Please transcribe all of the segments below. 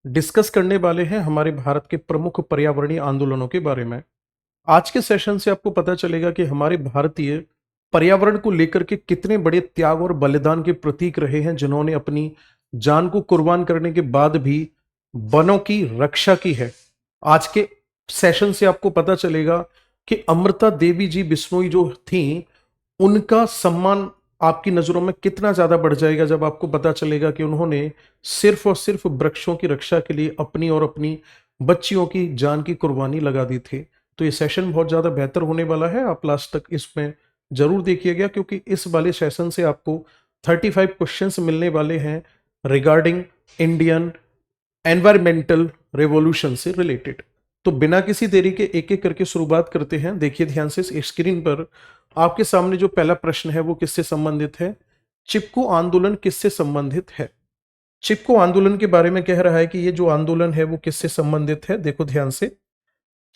Discuss करने वाले हैं हमारे भारत के प्रमुख पर्यावरणीय आंदोलनों के बारे में। आज के सेशन से आपको पता चलेगा कि हमारे भारतीय पर्यावरण को लेकर के कितने बड़े त्याग और बलिदान के प्रतीक रहे हैं, जिन्होंने अपनी जान को कुर्बान करने के बाद भी वनों की रक्षा की है। आज के सेशन से आपको पता चलेगा कि अमृता देवी जी बिश्नोई जो थी, उनका सम्मान आपकी नजरों में कितना ज्यादा बढ़ जाएगा जब आपको पता चलेगा कि उन्होंने सिर्फ और सिर्फ वृक्षों की रक्षा के लिए अपनी और अपनी बच्चियों की जान की कुर्बानी लगा दी थी। तो ये सेशन बहुत ज्यादा बेहतर होने वाला है, आप लास्ट तक इसमें जरूर देखिएगा, क्योंकि इस वाले सेशन से आपको 35 क्वेश्चंस मिलने वाले हैं रिगार्डिंग इंडियन एनवायरमेंटल रेवोल्यूशन से रिलेटेड। तो बिना किसी देरी के एक एक करके शुरुआत करते हैं। देखिए ध्यान से, स्क्रीन पर आपके सामने जो पहला प्रश्न है वो किससे संबंधित है? चिपको आंदोलन किससे संबंधित है? चिपको आंदोलन के बारे में कह रहा है कि ये जो आंदोलन है वो किससे संबंधित है। देखो ध्यान से,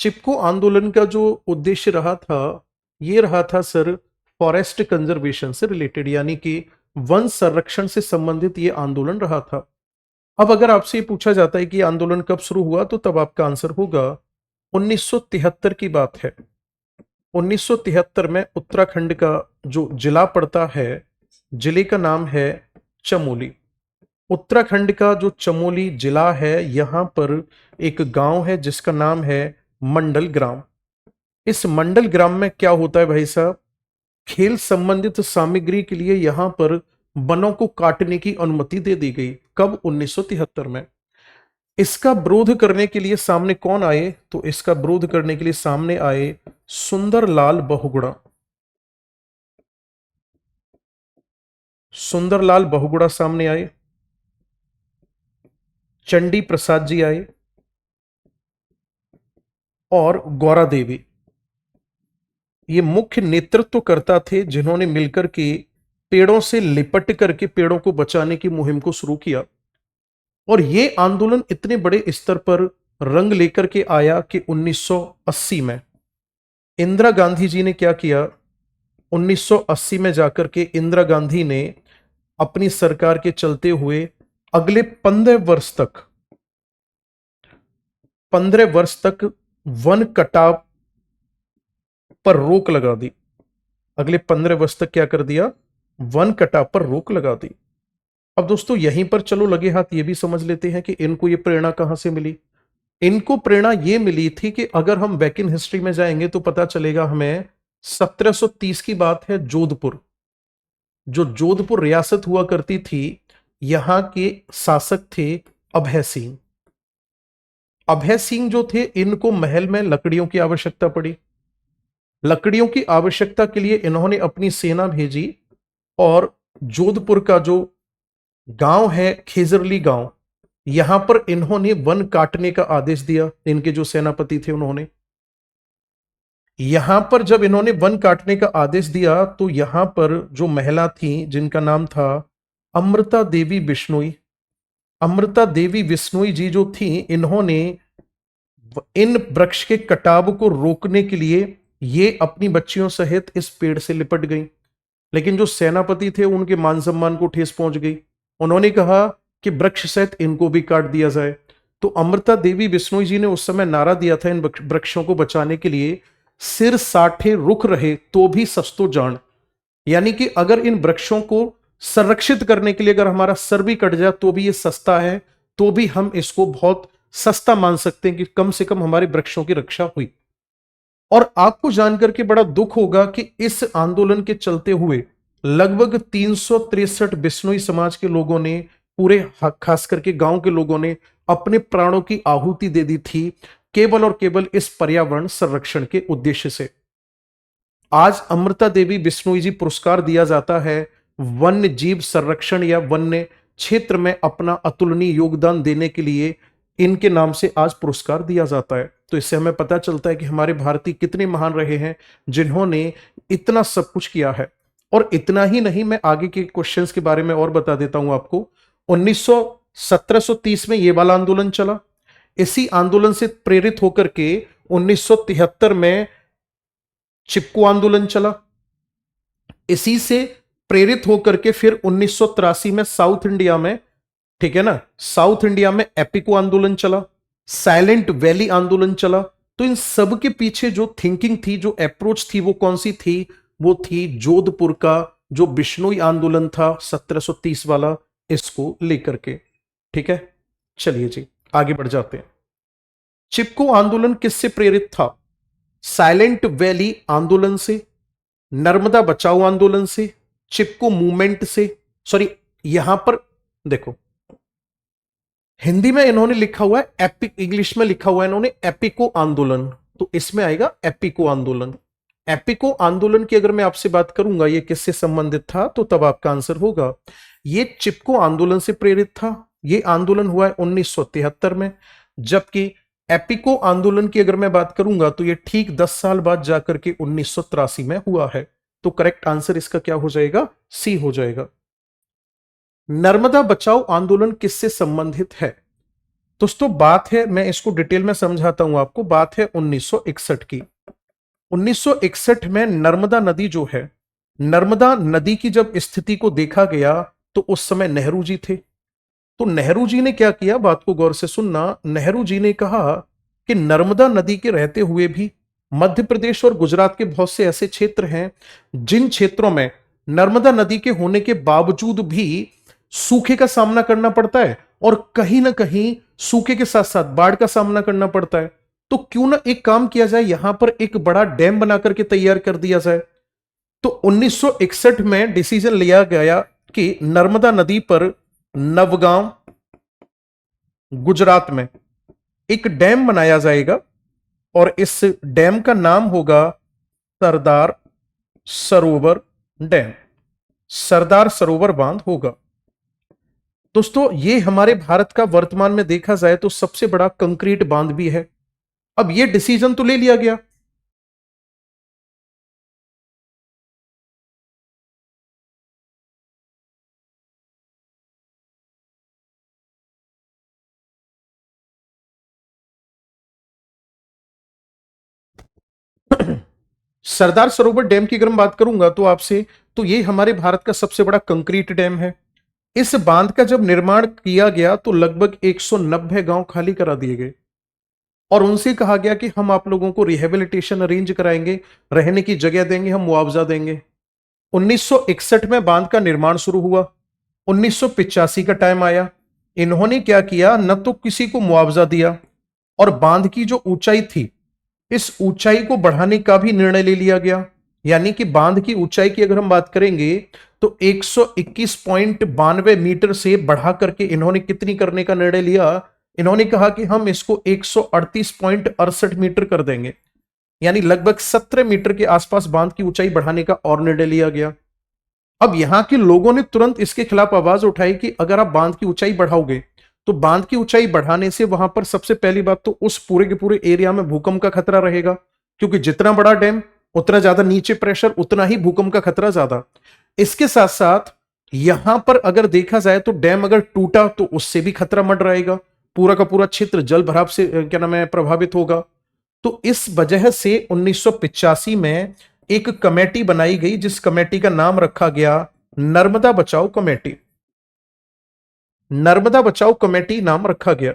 चिपको आंदोलन का जो उद्देश्य रहा था, ये रहा था सर फॉरेस्ट कंजर्वेशन से रिलेटेड, यानी कि वन संरक्षण से संबंधित ये आंदोलन रहा था। अब अगर आपसे ये पूछा जाता है कि ये आंदोलन कब शुरू हुआ, तो तब आपका आंसर होगा 1973 की बात है। 1973 में उत्तराखंड का जो जिला पड़ता है, जिले का नाम है चमोली। उत्तराखंड का जो चमोली जिला है, यहां पर एक गांव है जिसका नाम है मंडल ग्राम। इस मंडल ग्राम में क्या होता है भाई साहब, खेल संबंधित सामग्री के लिए यहां पर वनों को काटने की अनुमति दे दी गई। कब? 1973 में। इसका विरोध करने के लिए सामने कौन आए? तो इसका विरोध करने के लिए सामने आए सुंदरलाल बहुगुणा। सुंदरलाल बहुगुणा सामने आए, चंडी प्रसाद जी आए और गौरा देवी। ये मुख्य नेतृत्वकर्ता थे जिन्होंने मिलकर के पेड़ों से लिपट करके पेड़ों को बचाने की मुहिम को शुरू किया। और ये आंदोलन इतने बड़े स्तर पर रंग लेकर के आया कि 1980 में इंदिरा गांधी जी ने क्या किया, 1980 में जाकर के इंदिरा गांधी ने अपनी सरकार के चलते हुए अगले 15 वर्ष तक वन कटाव पर रोक लगा दी। अगले 15 वर्ष तक क्या कर दिया? वन कटाव पर रोक लगा दी। अब दोस्तों यहीं पर चलो लगे हाथ ये भी समझ लेते हैं कि इनको ये प्रेरणा कहां से मिली। इनको प्रेरणा ये मिली थी कि अगर हम बैक इन हिस्ट्री में जाएंगे तो पता चलेगा हमें 1730 की बात है। जोधपुर, जो जोधपुर रियासत हुआ करती थी, यहां के शासक थे अभय सिंह। अभय सिंह जो थे, इनको महल में लकड़ियों की आवश्यकता पड़ी। लकड़ियों की आवश्यकता के लिए इन्होंने अपनी सेना भेजी और जोधपुर का जो गांव है खेजरली गांव, यहां पर इन्होंने वन काटने का आदेश दिया। इनके जो सेनापति थे उन्होंने, यहां पर जब इन्होंने वन काटने का आदेश दिया तो यहां पर जो महिला थी जिनका नाम था अमृता देवी बिश्नोई, अमृता देवी बिश्नोई जी जो थी, इन्होंने इन वृक्ष के कटाव को रोकने के लिए ये अपनी बच्चियों सहित इस पेड़ से लिपट गई। लेकिन जो सेनापति थे उनके मान सम्मान को ठेस पहुंच गई। उन्होंने कहा कि वृक्ष सहित इनको भी काट दिया जाए। तो अमृता देवी बिश्नोई जी ने उस समय नारा दिया था इन वृक्षों को बचाने के लिए, सिर साठे रुख रहे तो भी सस्तो जान। यानी कि अगर इन वृक्षों को संरक्षित करने के लिए अगर हमारा सर भी कट जाए तो भी ये सस्ता है, तो भी हम इसको बहुत सस्ता मान सकते हैं कि कम से कम हमारे वृक्षों की रक्षा हुई। और आपको जानकर के बड़ा दुख होगा कि इस आंदोलन के चलते हुए लगभग 363 बिश्नोई समाज के लोगों ने, पूरे खास करके गांव के लोगों ने अपने प्राणों की आहुति दे दी थी, केवल और केवल इस पर्यावरण संरक्षण के उद्देश्य से। आज अमृता देवी बिश्नोई जी पुरस्कार दिया जाता है वन्य जीव संरक्षण या वन्य क्षेत्र में अपना अतुलनीय योगदान देने के लिए। इनके नाम से आज पुरस्कार दिया जाता है। तो इससे हमें पता चलता है कि हमारे भारतीय कितने महान रहे हैं जिन्होंने इतना सब कुछ किया है। और इतना ही नहीं, मैं आगे के क्वेश्चंस के बारे में और बता देता हूं आपको। 1730 में यह वाला आंदोलन चला। इसी आंदोलन से प्रेरित होकर के 1973 में चिपको आंदोलन चला। इसी से प्रेरित होकर के फिर 1983 में साउथ इंडिया में ठीक है ना। साउथ इंडिया में एपिको आंदोलन चला, साइलेंट वैली आंदोलन चला। तो इन सब के पीछे जो थिंकिंग थी, जो अप्रोच थी, वो कौन सी थी? वो थी जोधपुर का जो बिश्नोई आंदोलन था 1730 वाला, इसको लेकर के। ठीक है, चलिए जी आगे बढ़ जाते हैं। चिपको आंदोलन किससे प्रेरित था? साइलेंट वैली आंदोलन से, नर्मदा बचाओ आंदोलन से, चिपको मूवमेंट से। सॉरी, यहां पर देखो हिंदी में इन्होंने लिखा हुआ है एपिक, इंग्लिश में लिखा हुआ है इन्होंने एपिको आंदोलन, तो इसमें आएगा एपिको आंदोलन। एपिको आंदोलन की अगर मैं आपसे बात करूंगा ये किससे संबंधित था, तो तब आपका आंसर होगा ये चिपको आंदोलन से प्रेरित था। ये आंदोलन हुआ है 1973 में। जबकि एपिको आंदोलन की अगर मैं बात करूंगा तो ये ठीक 10 साल बाद जाकर के 1983 में हुआ है। तो करेक्ट आंसर इसका क्या हो जाएगा? सी हो जाएगा। नर्मदा बचाओ आंदोलन किससे संबंधित है? दोस्तों बात है, मैं इसको डिटेल में समझाता हूं आपको, बात है 1961 की। 1961 में नर्मदा नदी जो है, नर्मदा नदी की जब स्थिति को देखा गया तो उस समय नेहरू जी थे। तो नेहरू जी ने क्या किया, बात को गौर से सुनना, नेहरू जी ने कहा कि नर्मदा नदी के रहते हुए भी मध्य प्रदेश और गुजरात के बहुत से ऐसे क्षेत्र हैं जिन क्षेत्रों में नर्मदा नदी के होने के बावजूद भी सूखे का सामना करना पड़ता है और कहीं ना कहीं सूखे के साथ साथ बाढ़ का सामना करना पड़ता है। तो क्यों ना एक काम किया जाए, यहां पर एक बड़ा डैम बना करके तैयार कर दिया जाए। तो 1961 में डिसीजन लिया गया कि नर्मदा नदी पर नवगांव गुजरात में एक डैम बनाया जाएगा और इस डैम का नाम होगा सरदार सरोवर डैम, सरदार सरोवर बांध होगा। दोस्तों ये हमारे भारत का वर्तमान में देखा जाए तो सबसे बड़ा कंक्रीट बांध भी है। अब ये डिसीजन तो ले लिया गया, सरदार सरोवर डैम की अगर मैं बात करूंगा तो आपसे, तो ये हमारे भारत का सबसे बड़ा कंक्रीट डैम है। इस बांध का जब निर्माण किया गया तो लगभग 190 गांव खाली करा दिए गए और उनसे कहा गया कि हम आप लोगों को रिहेबिलिटेशन अरेंज कराएंगे, रहने की जगह देंगे, हम मुआवजा देंगे। 1961 में बांध का निर्माण शुरू हुआ। 1985 का टाइम आया, इन्होंने क्या किया, न तो किसी को मुआवजा दिया और बांध की जो ऊंचाई थी, इस ऊंचाई को बढ़ाने का भी निर्णय ले लिया गया। यानी कि बांध की ऊंचाई की अगर हम बात करेंगे तो 121.92 मीटर से बढ़ा करके इन्होंने कितनी करने का निर्णय लिया, इन्होंने कहा कि हम इसको 138.68 मीटर कर देंगे। यानी लगभग 17 मीटर के आसपास बांध की ऊंचाई बढ़ाने का और निर्णय लिया गया। अब यहां के लोगों ने तुरंत इसके खिलाफ आवाज उठाई कि अगर आप बांध की ऊंचाई बढ़ाओगे तो बांध की ऊंचाई बढ़ाने से वहां पर सबसे पहली बात तो उस पूरे के पूरे एरिया में भूकंप का खतरा रहेगा, क्योंकि जितना बड़ा डैम उतना ज्यादा नीचे प्रेशर, उतना ही भूकंप का खतरा ज्यादा। इसके साथ साथ यहां पर अगर देखा जाए तो डैम अगर टूटा तो उससे भी खतरा मंडराएगा, पूरा का पूरा क्षेत्र जल भराव से क्या नाम है प्रभावित होगा। तो इस वजह से 1985 में एक कमेटी बनाई गई जिस कमेटी का नाम रखा गया नर्मदा बचाओ कमेटी। नर्मदा बचाओ कमेटी नाम रखा गया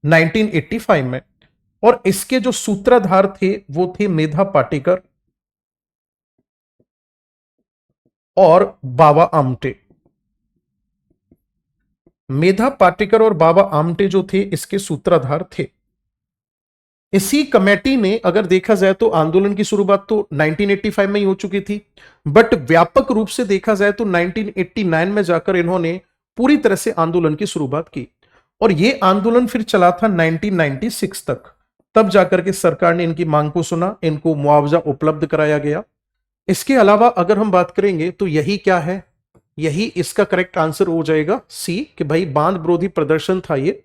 1985 में। और इसके जो सूत्रधार थे वो थे मेधा पाटेकर और बाबा आमटे। मेधा पाटेकर और बाबा आमटे जो थे इसके सूत्रधार थे। इसी कमेटी ने अगर देखा जाए तो आंदोलन की शुरुआत तो 1985 में ही हो चुकी थी, बट व्यापक रूप से देखा जाए तो 1989 में जाकर इन्होंने पूरी तरह से आंदोलन की शुरुआत की और यह आंदोलन फिर चला था 1996 तक। तब जाकर के सरकार ने इनकी मांग को सुना, इनको मुआवजा उपलब्ध कराया गया। इसके अलावा अगर हम बात करेंगे तो यही क्या है, यही इसका करेक्ट आंसर हो जाएगा सी, कि भाई बांध विरोधी प्रदर्शन था ये।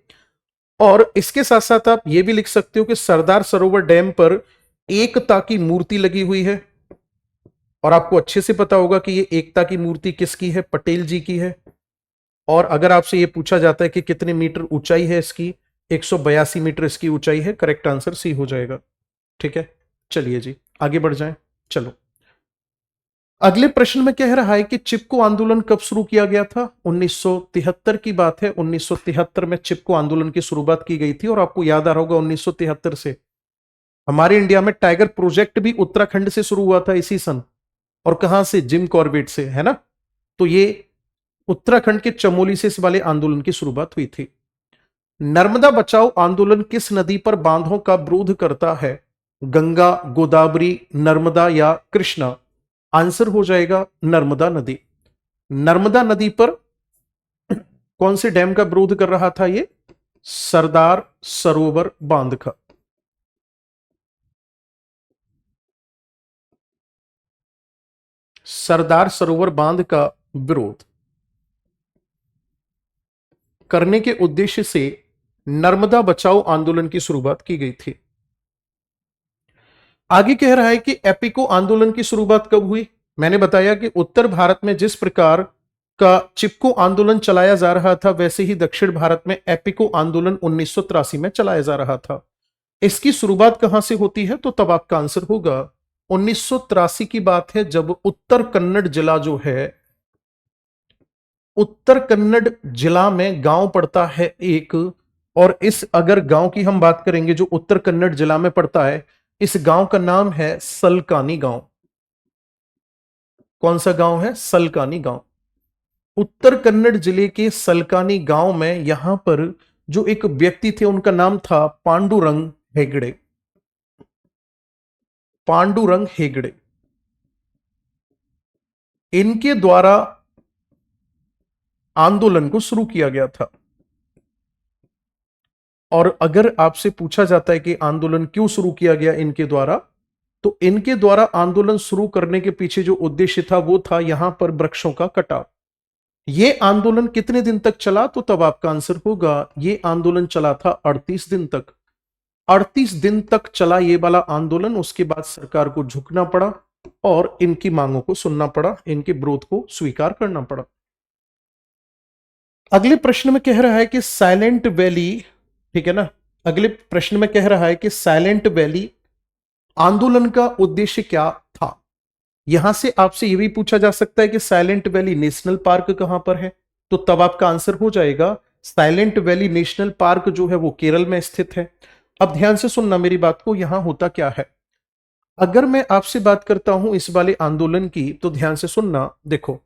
और इसके साथ साथ आप ये भी लिख सकते हो कि सरदार सरोवर डैम पर एकता की मूर्ति लगी हुई है और आपको अच्छे से पता होगा कि ये एकता की मूर्ति किसकी है, पटेल जी की है। और अगर आपसे ये पूछा जाता है कि कितने मीटर ऊंचाई है इसकी, 182 मीटर इसकी ऊंचाई है। करेक्ट आंसर सी हो जाएगा। ठीक है, चलिए जी आगे बढ़ जाएं। चलो अगले प्रश्न में कह रहा है कि चिपको आंदोलन कब शुरू किया गया था? 1973 की बात है। 1973 में चिपको आंदोलन की शुरुआत की गई थी। और आपको याद आ रहा होगा 1973 से हमारे इंडिया में टाइगर प्रोजेक्ट भी उत्तराखंड से शुरू हुआ था इसी सन। और कहां से? जिम कॉर्बेट से, है ना। तो ये उत्तराखंड के चमोली से इस वाले आंदोलन की शुरुआत हुई थी। नर्मदा बचाओ आंदोलन किस नदी पर बांधों का विरोध करता है? गंगा, गोदावरी, नर्मदा या कृष्णा? आंसर हो जाएगा नर्मदा नदी। नर्मदा नदी पर कौन से डैम का विरोध कर रहा था ये? सरदार सरोवर बांध का। सरदार सरोवर बांध का विरोध करने के उद्देश्य से नर्मदा बचाओ आंदोलन की शुरुआत की गई थी। आगे कह रहा है कि एपिको आंदोलन की शुरुआत कब हुई? मैंने बताया कि उत्तर भारत में जिस प्रकार का चिपको आंदोलन चलाया जा रहा था वैसे ही दक्षिण भारत में एपिको आंदोलन 1983 में चलाया जा रहा था। इसकी शुरुआत कहां से होती है? तो तब आपका आंसर होगा 1983 की बात है, जब उत्तर कन्नड़ जिला जो है, उत्तर कन्नड़ जिला में गांव पड़ता है एक। और इस अगर गांव की हम बात करेंगे जो उत्तर कन्नड़ जिला में पड़ता है, इस गांव का नाम है सलकानी गांव। कौन सा गांव है? सलकानी गांव। उत्तर कन्नड़ जिले के सलकानी गांव में यहां पर जो एक व्यक्ति थे उनका नाम था पांडुरंग हेगड़े। पांडुरंग हेगड़े, इनके द्वारा आंदोलन को शुरू किया गया था। और अगर आपसे पूछा जाता है कि आंदोलन क्यों शुरू किया गया इनके द्वारा, तो इनके द्वारा आंदोलन शुरू करने के पीछे जो उद्देश्य था वो था यहां पर वृक्षों का कटाव। यह आंदोलन कितने दिन तक चला? तो तब आपका आंसर होगा यह आंदोलन चला था 38 दिन तक। 38 दिन तक चला ये वाला आंदोलन। उसके बाद सरकार को झुकना पड़ा और इनकी मांगों को सुनना पड़ा, इनके विरोध को स्वीकार करना पड़ा। अगले प्रश्न में कह रहा है कि साइलेंट वैली, ठीक है ना, अगले प्रश्न में कह रहा है कि साइलेंट वैली आंदोलन का उद्देश्य क्या था? यहां से आपसे यह भी पूछा जा सकता है कि साइलेंट वैली नेशनल पार्क कहां पर है? तो तब आपका आंसर हो जाएगा साइलेंट वैली नेशनल पार्क जो है वो केरल में स्थित है। अब ध्यान से सुनना मेरी बात को, यहां होता क्या है। अगर मैं आपसे बात करता हूं इस वाले आंदोलन की तो ध्यान से सुनना। देखो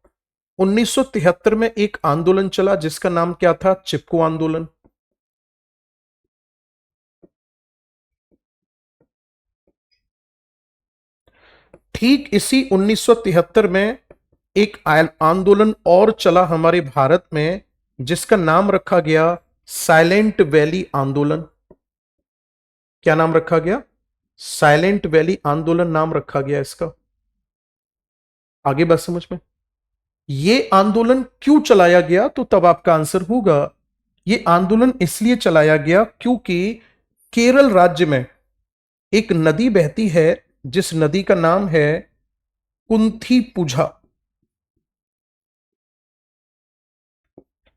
1973 में एक आंदोलन चला जिसका नाम क्या था? चिपको आंदोलन। ठीक इसी 1973 में एक आंदोलन और चला हमारे भारत में जिसका नाम रखा गया साइलेंट वैली आंदोलन। क्या नाम रखा गया? साइलेंट वैली आंदोलन नाम रखा गया इसका। आगे बात समझ में। यह आंदोलन क्यों चलाया गया? तो तब आपका आंसर होगा यह आंदोलन इसलिए चलाया गया क्योंकि केरल राज्य में एक नदी बहती है जिस नदी का नाम है कुंथीपुझा।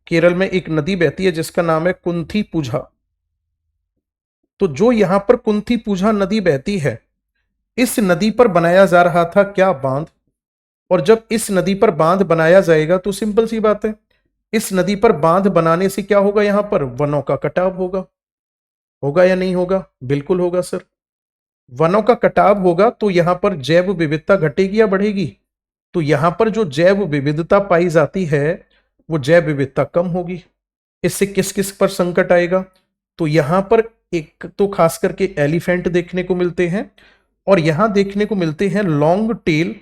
केरल में एक नदी बहती है जिसका नाम है कुंथीपुझा। तो जो यहां पर कुंथीपुझा नदी बहती है, इस नदी पर बनाया जा रहा था क्या? बांध। और जब इस नदी पर बांध बनाया जाएगा तो सिंपल सी बात है, इस नदी पर बांध बनाने से क्या होगा? यहां पर वनों का कटाव होगा। होगा या नहीं होगा? बिल्कुल होगा सर। वनों का कटाव होगा तो यहां पर जैव विविधता घटेगी या बढ़ेगी? तो यहां पर जो जैव विविधता पाई जाती है वो जैव विविधता कम होगी। इससे किस किस पर संकट आएगा? तो यहां पर एक तो खास करके एलिफेंट देखने को मिलते हैं और यहां देखने को मिलते हैं लॉन्ग टेल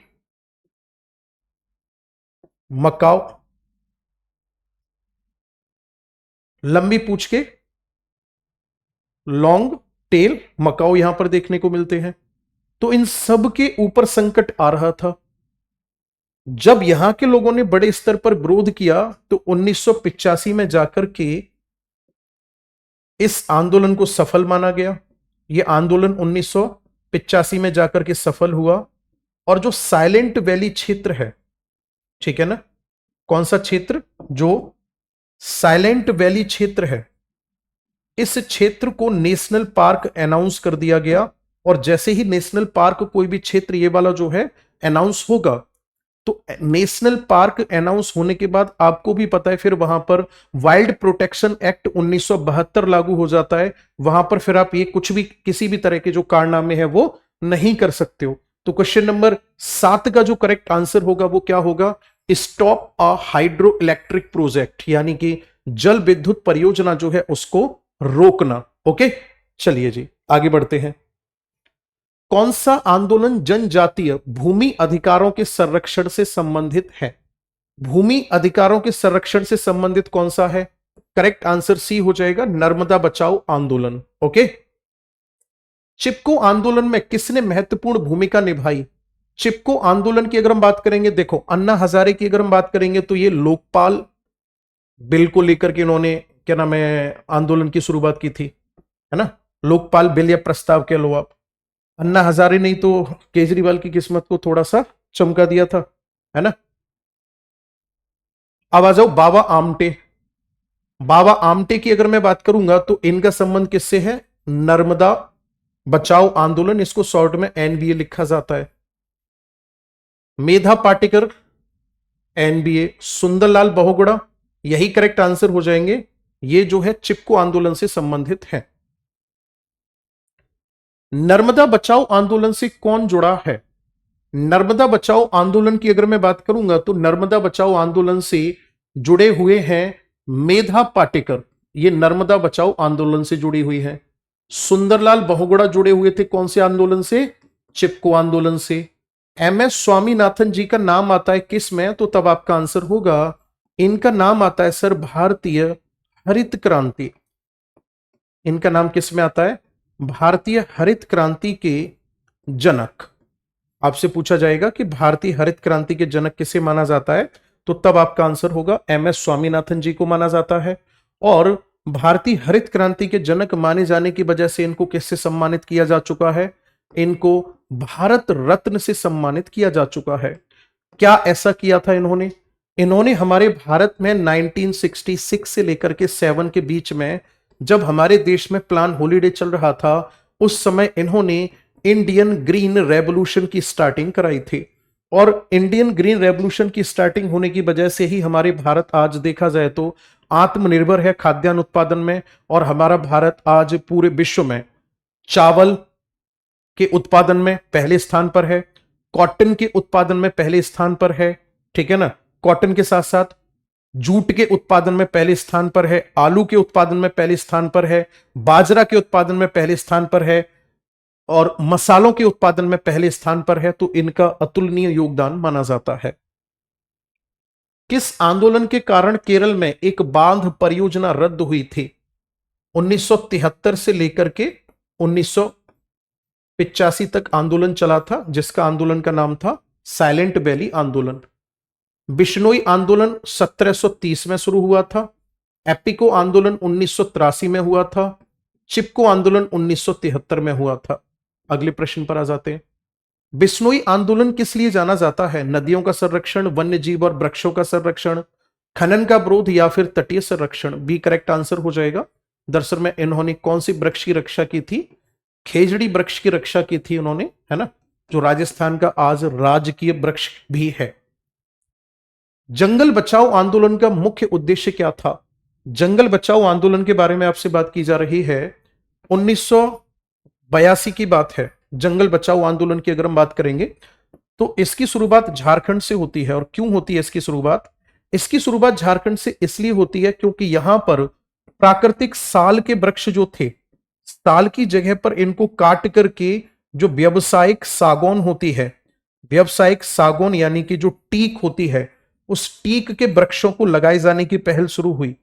मकाओ, लंबी पूंछ के लॉन्ग टेल मकाओ यहां पर देखने को मिलते हैं। तो इन सब के ऊपर संकट आ रहा था। जब यहां के लोगों ने बड़े स्तर पर विरोध किया तो 1985 में जाकर के इस आंदोलन को सफल माना गया। यह आंदोलन 1985 में जाकर के सफल हुआ। और जो साइलेंट वैली क्षेत्र है, ठीक है ना, कौन सा क्षेत्र? जो साइलेंट वैली क्षेत्र है, इस क्षेत्र को नेशनल पार्क अनाउंस कर दिया गया। और जैसे ही नेशनल पार्क कोई भी क्षेत्र ये वाला जो है अनाउंस होगा तो नेशनल पार्क अनाउंस होने के बाद आपको भी पता है फिर वहां पर वाइल्ड प्रोटेक्शन एक्ट 1972 लागू हो जाता है। वहां पर फिर आप ये कुछ भी किसी भी तरह के जो कारनामे हैं वो नहीं कर सकते हो। तो क्वेश्चन नंबर 7 का जो करेक्ट आंसर होगा वो क्या होगा? स्टॉप अ हाइड्रो इलेक्ट्रिक प्रोजेक्ट, यानी कि जल विद्युत परियोजना जो है उसको रोकना। ओके, चलिए जी आगे बढ़ते हैं। कौन सा आंदोलन जनजातीय भूमि अधिकारों के संरक्षण से संबंधित है? भूमि अधिकारों के संरक्षण से संबंधित कौन सा है? करेक्ट आंसर सी हो जाएगा, नर्मदा बचाओ आंदोलन। ओके, चिपको आंदोलन में किसने महत्वपूर्ण भूमिका निभाई? चिपको आंदोलन की अगर हम बात करेंगे, देखो अन्ना हजारे की अगर हम बात करेंगे तो ये लोकपाल बिल को लेकर के इन्होंने क्या नाम है आंदोलन की शुरुआत की थी, है ना। लोकपाल बिल या प्रस्ताव कह लो आप। अन्ना हजारे नहीं तो केजरीवाल की किस्मत को थोड़ा सा चमका दिया था, है ना। अब आ जाओ बाबा आमटे। बाबा आमटे की अगर मैं बात करूंगा तो इनका संबंध किससे है? नर्मदा बचाओ आंदोलन, इसको शॉर्ट में एनबीए लिखा जाता है। मेधा पाटेकर एनबीए, सुंदरलाल बहुगुणा, यही करेक्ट आंसर हो जाएंगे। ये जो है चिपको आंदोलन से संबंधित है। नर्मदा बचाओ आंदोलन से कौन जुड़ा है? नर्मदा बचाओ आंदोलन की अगर मैं बात करूंगा तो नर्मदा बचाओ आंदोलन से जुड़े हुए हैं मेधा पाटेकर, ये नर्मदा बचाओ आंदोलन से जुड़ी हुई है। सुंदरलाल बहुगुणा जुड़े हुए थे कौन से आंदोलन से? चिपको आंदोलन से। एम एस स्वामीनाथन जी का नाम आता है किस में? तो तब आपका आंसर होगा, इनका नाम आता है सर भारतीय हरित क्रांति। इनका नाम किस में आता है? भारतीय हरित क्रांति के जनक। आपसे पूछा जाएगा कि भारतीय हरित क्रांति के जनक किसे माना जाता है, तो तब आपका आंसर होगा एम एस स्वामीनाथन जी को माना जाता है। और भारतीय हरित क्रांति के जनक माने जाने की वजह से इनको किससे सम्मानित किया जा चुका है? इनको भारत रत्न से सम्मानित किया जा चुका है। क्या ऐसा किया था इन्होंने? इन्होंने हमारे भारत में 1966 से लेकर के 7 के बीच में जब हमारे देश में प्लान हॉलीडे चल रहा था, उस समय इन्होंने इंडियन ग्रीन रेवोल्यूशन की स्टार्टिंग कराई थी। और इंडियन ग्रीन रेवोल्यूशन की स्टार्टिंग होने की वजह से ही हमारे भारत आज देखा जाए तो आत्मनिर्भर है खाद्यान्न उत्पादन में। और हमारा भारत आज पूरे विश्व में चावल के उत्पादन में पहले स्थान पर है, कॉटन के उत्पादन में पहले स्थान पर है, ठीक है ना। कॉटन के साथ साथ जूट के उत्पादन में पहले स्थान पर है, आलू के उत्पादन में पहले स्थान पर है, बाजरा के उत्पादन में पहले स्थान पर है, और मसालों के उत्पादन में पहले स्थान पर है। तो इनका अतुलनीय योगदान माना जाता है। किस आंदोलन के कारण केरल में एक बांध परियोजना रद्द हुई थी? 1973 से लेकर के 1985 तक आंदोलन चला था, जिसका आंदोलन का नाम था साइलेंट वैली आंदोलन। बिश्नोई आंदोलन 1730 में शुरू हुआ था। एपिको आंदोलन 1983 में हुआ था। चिपको आंदोलन 1973 में हुआ था। अगले प्रश्न पर आ जाते हैं। बिश्नोई आंदोलन किस लिए जाना जाता है? नदियों का संरक्षण, वन्य जीव और वृक्षों का संरक्षण, खनन का विरोध, या फिर तटीय संरक्षण? बी करेक्ट आंसर हो जाएगा। दरअसल में इन्होंने कौन सी वृक्ष की रक्षा की थी? खेजड़ी वृक्ष की रक्षा की थी उन्होंने, है ना, जो राजस्थान का आज राजकीय वृक्ष भी है। जंगल बचाओ आंदोलन का मुख्य उद्देश्य क्या था? जंगल बचाओ आंदोलन के बारे में आपसे बात की जा रही है। 1982 की बात है। जंगल बचाओ आंदोलन की अगर हम बात करेंगे तो इसकी शुरुआत झारखंड से होती है। और क्यों होती है इसकी शुरुआत? इसकी शुरुआत झारखंड से इसलिए होती है क्योंकि यहां पर प्राकृतिक साल के वृक्ष जो थे, साल की जगह पर इनको काट करके जो व्यावसायिक सागौन होती है, व्यावसायिक सागौन यानी कि जो टीक होती है, उस टीक के वृक्षों को लगाए जाने की पहल शुरू हुई।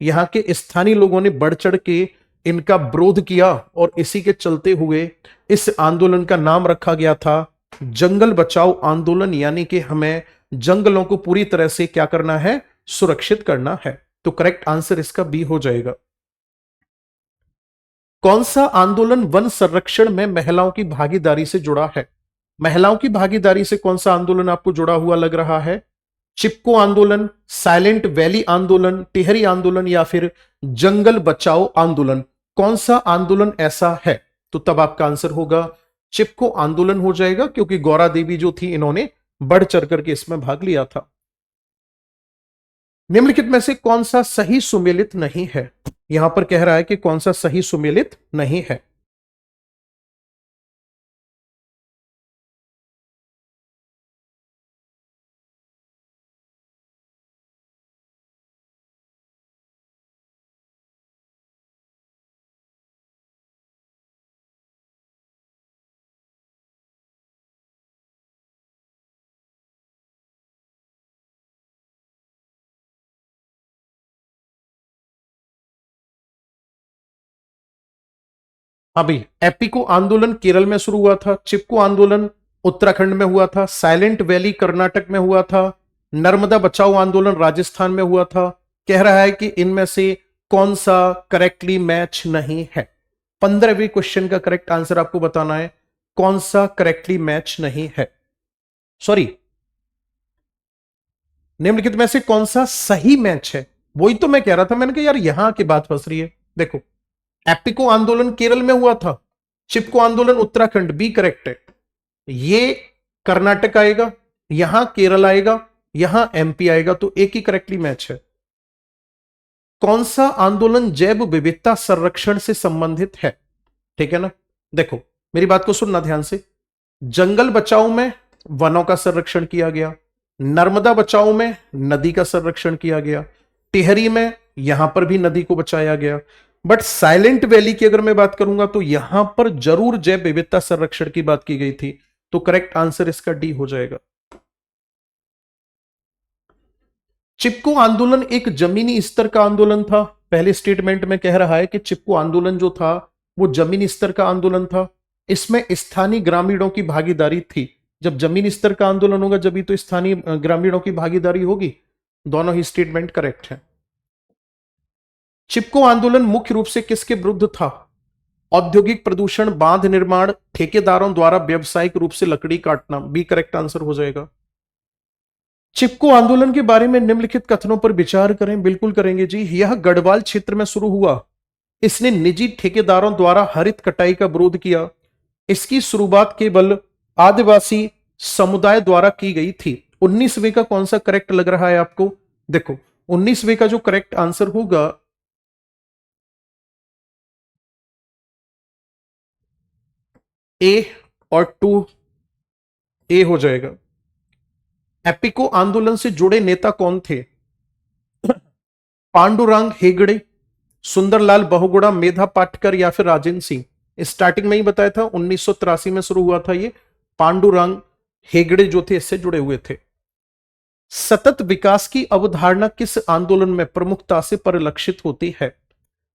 यहां के स्थानीय लोगों ने बढ़ चढ़ के इनका विरोध किया और इसी के चलते हुए इस आंदोलन का नाम रखा गया था जंगल बचाओ आंदोलन, यानी कि हमें जंगलों को पूरी तरह से क्या करना है? सुरक्षित करना है। तो करेक्ट आंसर इसका बी हो जाएगा। कौन सा आंदोलन वन संरक्षण में महिलाओं की भागीदारी से जुड़ा है? महिलाओं की भागीदारी से कौन सा आंदोलन आपको जुड़ा हुआ लग रहा है? चिपको आंदोलन, साइलेंट वैली आंदोलन, टिहरी आंदोलन, या फिर जंगल बचाओ आंदोलन? कौन सा आंदोलन ऐसा है? तो तब आपका आंसर होगा चिपको आंदोलन हो जाएगा, क्योंकि गौरा देवी जो थी इन्होंने बढ़ चढ़ करके इसमें भाग लिया था। निम्नलिखित में से कौन सा सही सुमेलित नहीं है? यहां पर कह रहा है कि कौन सा सही सुमेलित नहीं है। अभी एपिको आंदोलन केरल में शुरू हुआ था, चिपको आंदोलन उत्तराखंड में हुआ था, साइलेंट वैली कर्नाटक में हुआ था, नर्मदा बचाओ आंदोलन राजस्थान में हुआ था। कह रहा है कि इनमें से कौन सा करेक्टली मैच नहीं है। 15वें क्वेश्चन का करेक्ट आंसर आपको बताना है, कौन सा करेक्टली मैच नहीं है, सॉरी, निम्नलिखित में से कौन सा सही मैच है। वही तो मैं कह रहा था, मैंने कहा यार यहां की बात फंस रही है। देखो, एपिको आंदोलन केरल में हुआ था, चिपको आंदोलन उत्तराखंड, बी करेक्ट है। ये कर्नाटक आएगा, यहां केरल आएगा, यहां एमपी आएगा, तो एक ही करेक्टली मैच है। कौन सा आंदोलन जैव विविधता संरक्षण से संबंधित है? ठीक है ना। देखो, मेरी बात को सुनना ध्यान से। जंगल बचाओ में वनों का संरक्षण किया गया, नर्मदा बचाओ में नदी का संरक्षण किया गया, टिहरी में यहां पर भी नदी को बचाया गया। बट साइलेंट वैली की अगर मैं बात करूंगा तो यहां पर जरूर जैव विविधता संरक्षण की बात की गई थी, तो करेक्ट आंसर इसका डी हो जाएगा। चिपको आंदोलन एक जमीनी स्तर का आंदोलन था। पहले स्टेटमेंट में कह रहा है कि चिपको आंदोलन जो था वो जमीनी स्तर का आंदोलन था, इसमें स्थानीय ग्रामीणों की भागीदारी थी। जब जमीनी स्तर का आंदोलन होगा जब तो स्थानीय ग्रामीणों की भागीदारी होगी। दोनों ही स्टेटमेंट करेक्ट है। चिपको आंदोलन मुख्य रूप से किसके विरुद्ध था? औद्योगिक प्रदूषण, बांध निर्माण, ठेकेदारों द्वारा व्यावसायिक रूप से लकड़ी काटना, बी करेक्ट आंसर हो जाएगा। चिपको आंदोलन के बारे में निम्नलिखित कथनों पर विचार करें। बिल्कुल करेंगे जी। यह गढ़वाल क्षेत्र में शुरू हुआ, इसने निजी ठेकेदारों द्वारा हरित कटाई का विरोध किया, इसकी शुरुआत केवल आदिवासी समुदाय द्वारा की गई थी। 19वें का कौन सा करेक्ट लग रहा है आपको? देखो, 19वें का जो करेक्ट आंसर होगा ए और 2 ए हो जाएगा। एपिको आंदोलन से जुड़े नेता कौन थे? पांडुरंग हेगड़े, सुंदरलाल बहुगुणा, मेधा पाटकर या फिर राजेंद्र सिंह। स्टार्टिंग में ही बताया था 1983 में शुरू हुआ था ये। पांडुरंग हेगड़े जो थे इससे जुड़े हुए थे। सतत विकास की अवधारणा किस आंदोलन में प्रमुखता से परिलक्षित होती है?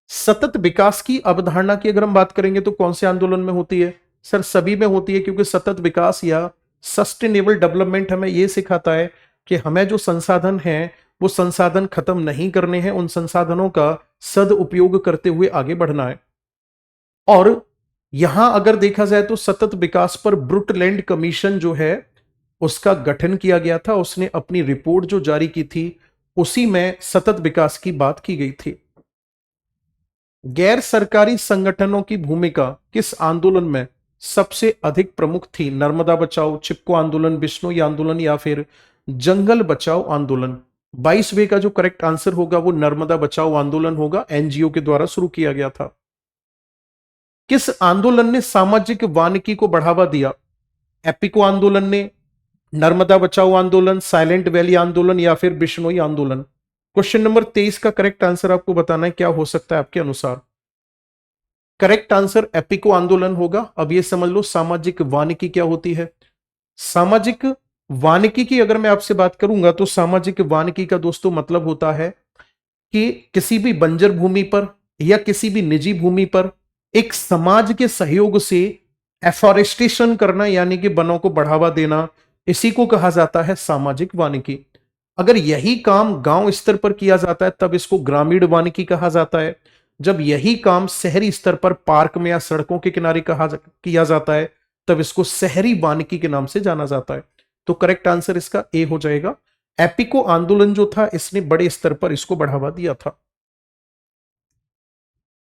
सतत विकास की अवधारणा की अगर हम बात करेंगे तो कौन से आंदोलन में होती है? सर सभी में होती है, क्योंकि सतत विकास या सस्टेनेबल डेवलपमेंट हमें यह सिखाता है कि हमें जो संसाधन है वो संसाधन खत्म नहीं करने हैं, उन संसाधनों का सदउपयोग करते हुए आगे बढ़ना है। और यहां अगर देखा जाए तो सतत विकास पर ब्रुटलैंड कमीशन जो है उसका गठन किया गया था, उसने अपनी रिपोर्ट जो जारी की थी उसी में सतत विकास की बात की गई थी। गैर सरकारी संगठनों की भूमिका किस आंदोलन में सबसे अधिक प्रमुख थी? नर्मदा बचाओ, चिपको आंदोलन, बिश्नोई आंदोलन या फिर जंगल बचाओ आंदोलन। 22वें का जो करेक्ट आंसर होगा वो नर्मदा बचाओ आंदोलन होगा, एनजीओ के द्वारा शुरू किया गया था। किस आंदोलन ने सामाजिक वानिकी को बढ़ावा दिया? एपिको आंदोलन ने, नर्मदा बचाओ आंदोलन, साइलेंट वैली आंदोलन या फिर बिश्नोई आंदोलन। क्वेश्चन नंबर 23 का करेक्ट आंसर आपको बताना है, क्या हो सकता है आपके अनुसार? करेक्ट आंसर एपिको आंदोलन होगा। अब ये समझ लो सामाजिक वानिकी क्या होती है। सामाजिक वानिकी की अगर मैं आपसे बात करूंगा तो सामाजिक वानिकी का दोस्तों मतलब होता है कि किसी भी बंजर भूमि पर या किसी भी निजी भूमि पर एक समाज के सहयोग से एफॉरेस्टेशन करना, यानी कि वनों को बढ़ावा देना, इसी को कहा जाता है सामाजिक वानिकी। अगर यही काम गांव स्तर पर किया जाता है तब इसको ग्रामीण वानिकी कहा जाता है। जब यही काम शहरी स्तर पर पार्क में या सड़कों के किनारे किया जाता है तब इसको शहरी वानिकी के नाम से जाना जाता है। तो करेक्ट आंसर इसका ए हो जाएगा। एपिको आंदोलन जो था इसने बड़े स्तर पर इसको बढ़ावा दिया था।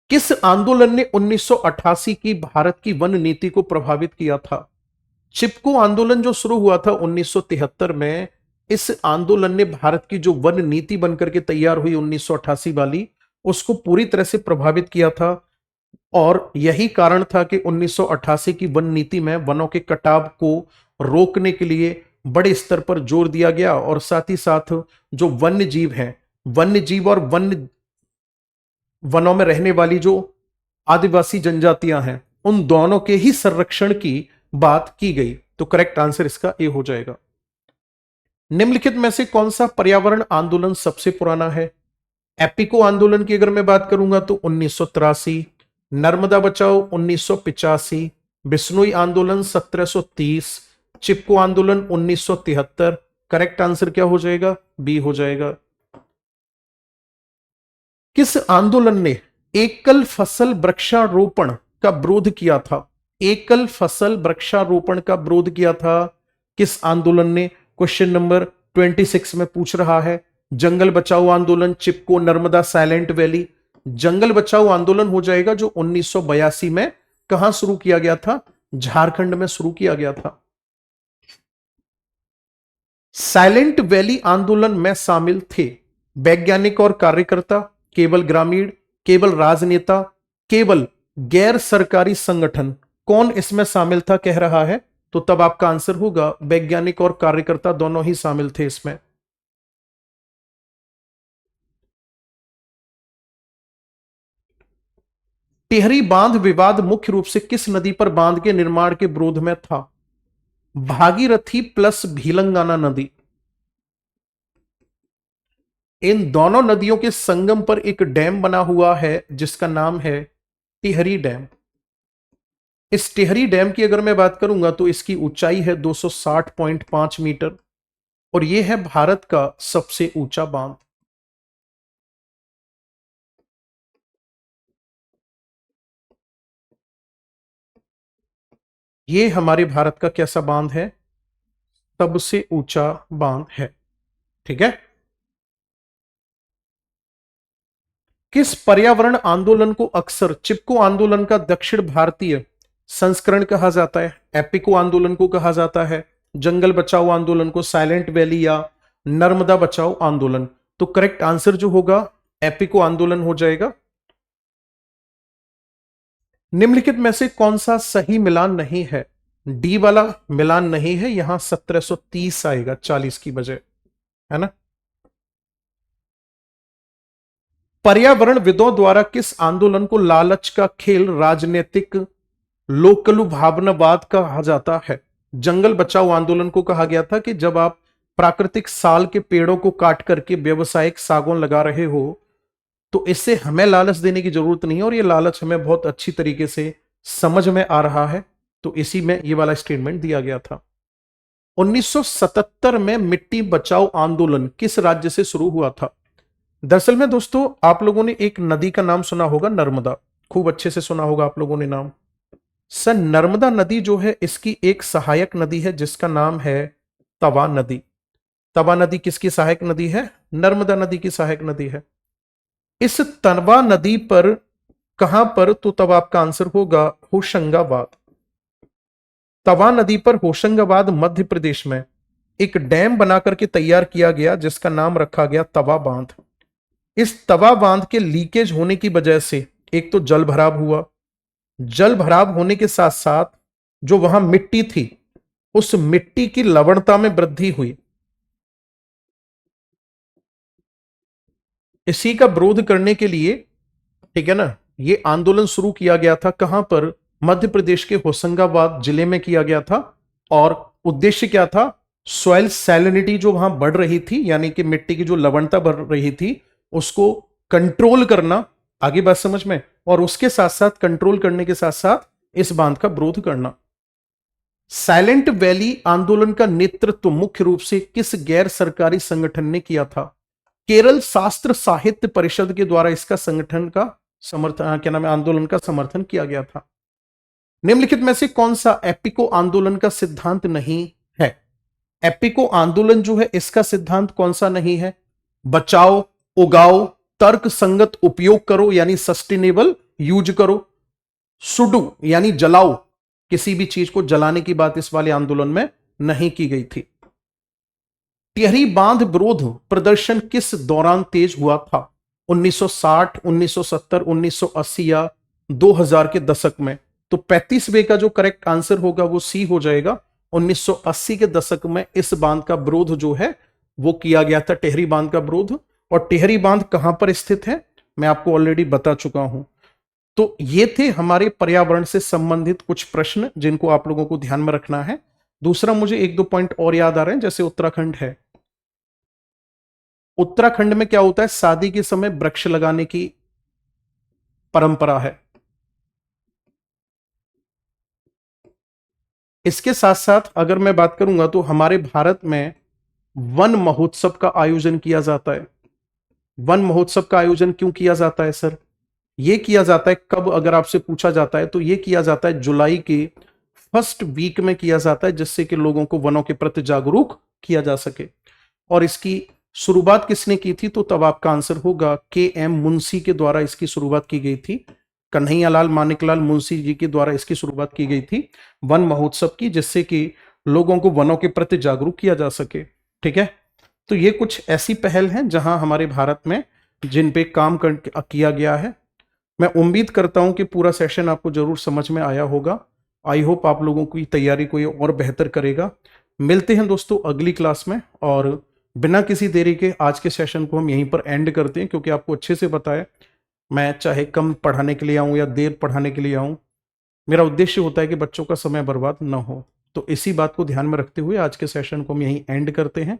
किस आंदोलन ने 1988 की भारत की वन नीति को प्रभावित किया था? चिपको आंदोलन जो शुरू हुआ था 1973 में, इस आंदोलन ने भारत की जो वन नीति बनकर के तैयार हुई 1988 वाली, उसको पूरी तरह से प्रभावित किया था। और यही कारण था कि 1988 की वन नीति में वनों के कटाव को रोकने के लिए बड़े स्तर पर जोर दिया गया, और साथ ही साथ जो वन्य जीव हैं, वन्य जीव और वन्य वनों में रहने वाली जो आदिवासी जनजातियां हैं, उन दोनों के ही संरक्षण की बात की गई। तो करेक्ट आंसर इसका ए हो जाएगा। निम्नलिखित में से कौन सा पर्यावरण आंदोलन सबसे पुराना है? एपिको आंदोलन की अगर मैं बात करूंगा तो 1983, नर्मदा बचाओ 1985, बिश्नोई आंदोलन 1730, चिपको आंदोलन 1973। करेक्ट आंसर क्या हो जाएगा? बी हो जाएगा। किस आंदोलन ने एकल फसल वृक्षारोपण का विरोध किया था? एकल फसल वृक्षारोपण का विरोध किया था किस आंदोलन ने? क्वेश्चन नंबर 26 में पूछ रहा है। जंगल बचाओ आंदोलन, चिपको, नर्मदा, साइलेंट वैली। जंगल बचाओ आंदोलन हो जाएगा, जो 1982 में कहां शुरू किया गया था? झारखंड में शुरू किया गया था। साइलेंट वैली आंदोलन में शामिल थे वैज्ञानिक और कार्यकर्ता, केवल ग्रामीण, केवल राजनेता, केवल गैर सरकारी संगठन? कौन इसमें शामिल था कह रहा है? तो तब आपका आंसर होगा वैज्ञानिक और कार्यकर्ता दोनों ही शामिल थे इसमें। टिहरी बांध विवाद मुख्य रूप से किस नदी पर बांध के निर्माण के विरोध में था? भागीरथी प्लस भीलंगाना नदी। इन दोनों नदियों के संगम पर एक डैम बना हुआ है जिसका नाम है टिहरी डैम। इस टिहरी डैम की अगर मैं बात करूंगा तो इसकी ऊंचाई है 260.5 मीटर, और यह है भारत का सबसे ऊंचा बांध। यह हमारे भारत का कैसा बांध है? सबसे ऊंचा बांध है। ठीक है। किस पर्यावरण आंदोलन को अक्सर चिपको आंदोलन का दक्षिण भारतीय संस्करण कहा जाता है? एपिको आंदोलन को कहा जाता है, जंगल बचाओ आंदोलन को साइलेंट वैली, या नर्मदा बचाओ आंदोलन? तो करेक्ट आंसर जो होगा एपिको आंदोलन हो जाएगा। निम्नलिखित में से कौन सा सही मिलान नहीं है? डी वाला मिलान नहीं है, यहां 1730 आएगा 40 की बजाय, है ना। पर्यावरणविदों द्वारा किस आंदोलन को लालच का खेल, राजनीतिक, लोकलुभावनावाद कहा जाता है? जंगल बचाओ आंदोलन को कहा गया था कि जब आप प्राकृतिक साल के पेड़ों को काट करके व्यवसायिक सागौन लगा रहे हो तो इससे हमें लालच देने की जरूरत नहीं है, और ये लालच हमें बहुत अच्छी तरीके से समझ में आ रहा है, तो इसी में ये वाला स्टेटमेंट दिया गया था। 1977 में मिट्टी बचाओ आंदोलन किस राज्य से शुरू हुआ था? दरअसल में दोस्तों, आप लोगों ने एक नदी का नाम सुना होगा, नर्मदा, खूब अच्छे से सुना होगा आप लोगों ने नाम। सर, नर्मदा नदी जो है इसकी एक सहायक नदी है जिसका नाम है तवा नदी। तवा नदी किसकी सहायक नदी है? नर्मदा नदी की सहायक नदी है। इस तवा नदी पर कहां पर? तो तब आपका आंसर होगा होशंगाबाद। तवा नदी पर होशंगाबाद मध्य प्रदेश में एक डैम बनाकर के तैयार किया गया जिसका नाम रखा गया तवा बांध। इस तवा बांध के लीकेज होने की वजह से एक तो जल भराव हुआ, जल भराव होने के साथ साथ जो वहां मिट्टी थी उस मिट्टी की लवणता में वृद्धि हुई। इसी का विरोध करने के लिए, ठीक है ना, ये आंदोलन शुरू किया गया था। कहां पर? मध्य प्रदेश के होशंगाबाद जिले में किया गया था। और उद्देश्य क्या था? सॉइल सैलिनिटी जो वहां बढ़ रही थी, यानी कि मिट्टी की जो लवणता बढ़ रही थी, उसको कंट्रोल करना। आगे बात समझ में? और उसके साथ साथ, कंट्रोल करने के साथ साथ इस बांध का विरोध करना। साइलेंट वैली आंदोलन का नेतृत्व मुख्य रूप से किस गैर सरकारी संगठन ने किया था? केरल शास्त्र साहित्य परिषद के द्वारा इसका संगठन का समर्थन, क्या नाम है, आंदोलन का समर्थन किया गया था। निम्नलिखित में से कौन सा एपिको आंदोलन का सिद्धांत नहीं है? एपिको आंदोलन जो है इसका सिद्धांत कौन सा नहीं है? बचाओ, उगाओ, तर्क संगत उपयोग करो यानी सस्टेनेबल यूज करो, सुडू यानी जलाओ, किसी भी चीज को जलाने की बात इस वाले आंदोलन में नहीं की गई थी। टिहरी बांध विरोध प्रदर्शन किस दौरान तेज हुआ था? 1960, 1970, 1980 या 2000 के दशक में? तो 35वें का जो करेक्ट आंसर होगा वो सी हो जाएगा। 1980 के दशक में इस बांध का विरोध जो है वो किया गया था, टिहरी बांध का विरोध। और टिहरी बांध कहां पर स्थित है मैं आपको ऑलरेडी बता चुका हूं। तो ये थे हमारे पर्यावरण से संबंधित कुछ प्रश्न जिनको आप लोगों को ध्यान में रखना है। दूसरा, मुझे एक दो पॉइंट और याद आ रहे हैं, जैसे उत्तराखंड है। उत्तराखंड में क्या होता है, शादी के समय वृक्ष लगाने की परंपरा है। इसके साथ साथ अगर मैं बात करूंगा तो हमारे भारत में वन महोत्सव का आयोजन किया जाता है। वन महोत्सव का आयोजन क्यों किया जाता है सर? यह किया जाता है कब, अगर आपसे पूछा जाता है तो यह किया जाता है जुलाई के फर्स्ट वीक में किया जाता है, जिससे कि लोगों को वनों के प्रति जागरूक किया जा सके। और इसकी शुरुआत किसने की थी? तो तब आपका आंसर होगा के.एम. मुंशी के द्वारा इसकी शुरुआत की गई थी। कन्हैयालाल मानिकलाल मुंशी जी के द्वारा इसकी शुरुआत की गई थी वन महोत्सव की, जिससे कि लोगों को वनों के प्रति जागरूक किया जा सके। ठीक है, तो ये कुछ ऐसी पहल हैं जहां हमारे भारत में जिन पे काम किया गया है। मैं उम्मीद करता हूं कि पूरा सेशन आपको जरूर समझ में आया होगा। आई होप आप लोगों की तैयारी को ये और बेहतर करेगा। मिलते हैं दोस्तों अगली क्लास में, और बिना किसी देरी के आज के सेशन को हम यहीं पर एंड करते हैं, क्योंकि आपको अच्छे से पता है मैं चाहे कम पढ़ाने के लिए आऊं या देर पढ़ाने के लिए आऊं, मेरा उद्देश्य होता है कि बच्चों का समय बर्बाद न हो। तो इसी बात को ध्यान में रखते हुए आज के सेशन को हम यहीं एंड करते हैं।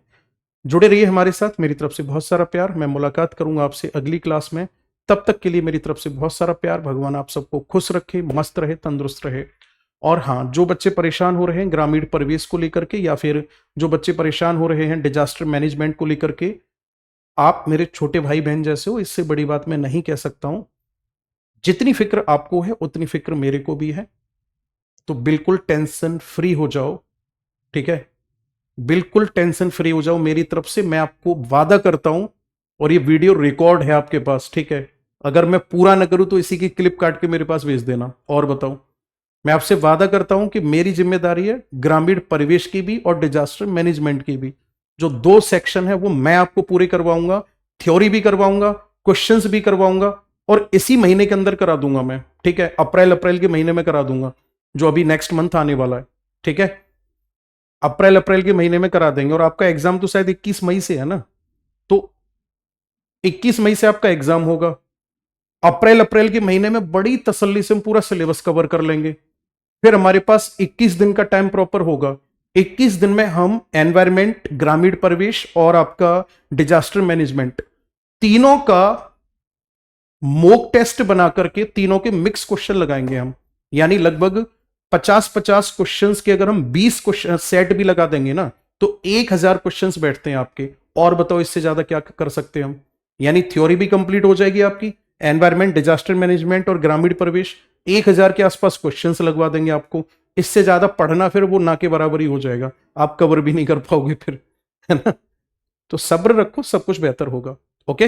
जुड़े रहिए हमारे साथ, मेरी तरफ से बहुत सारा प्यार। मैं मुलाकात करूंगा आपसे अगली क्लास में, तब तक के लिए मेरी तरफ से बहुत सारा प्यार। भगवान आप सबको खुश रखे, मस्त रहे, तंदुरुस्त रहे। और हाँ, जो बच्चे परेशान हो रहे हैं ग्रामीण परिवेश को लेकर के, या फिर जो बच्चे परेशान हो रहे हैं डिजास्टर मैनेजमेंट को लेकर के, आप मेरे छोटे भाई बहन जैसे हो, इससे बड़ी बात मैं नहीं कह सकता हूं। जितनी फिक्र आपको है उतनी फिक्र मेरे को भी है। तो बिल्कुल टेंशन फ्री हो जाओ। ठीक है, बिल्कुल टेंशन फ्री हो जाओ मेरी तरफ से, मैं आपको वादा करता हूं। और ये वीडियो रिकॉर्ड है आपके पास, ठीक है? अगर मैं पूरा ना करूं तो इसी की क्लिप काट के मेरे पास भेज देना। और बताओ, मैं आपसे वादा करता हूं कि मेरी जिम्मेदारी है ग्रामीण परिवेश की भी और डिजास्टर मैनेजमेंट की भी। जो 2 सेक्शन है वो मैं आपको पूरे करवाऊंगा, थ्योरी भी करवाऊंगा, क्वेश्चंस भी करवाऊंगा, और इसी महीने के अंदर करा दूंगा मैं। ठीक है, अप्रैल के महीने में करा दूंगा, जो अभी नेक्स्ट मंथ आने वाला है। ठीक है, अप्रैल के महीने में करा देंगे। और आपका एग्जाम तो शायद 21 मई से है ना, तो 21 मई से आपका एग्जाम होगा। अप्रैल के महीने में बड़ी तसल्ली से हम पूरा सिलेबस कवर कर लेंगे। फिर हमारे पास 21 दिन का टाइम प्रॉपर होगा। 21 दिन में हम एनवायरमेंट, ग्रामीण परिवेश और आपका डिजास्टर मैनेजमेंट, तीनों का मॉक टेस्ट बना करके तीनों के मिक्स क्वेश्चन लगाएंगे हम। यानी लगभग 50-50 क्वेश्चंस के अगर हम 20 क्वेश्चन सेट भी लगा देंगे ना, तो 1000 क्वेश्चंस बैठते हैं आपके। और बताओ इससे ज्यादा क्या कर सकते हैं हम? यानी थ्योरी भी कंप्लीट हो जाएगी आपकी, एनवायरमेंट, डिजास्टर मैनेजमेंट और ग्रामीण परिवेश, 1000 के आसपास क्वेश्चंस लगवा देंगे आपको। इससे ज्यादा पढ़ना फिर वो ना के बराबर ही हो जाएगा, आप कवर भी नहीं कर पाओगे फिर, है ना? तो सब्र रखो, सब कुछ बेहतर होगा। ओके।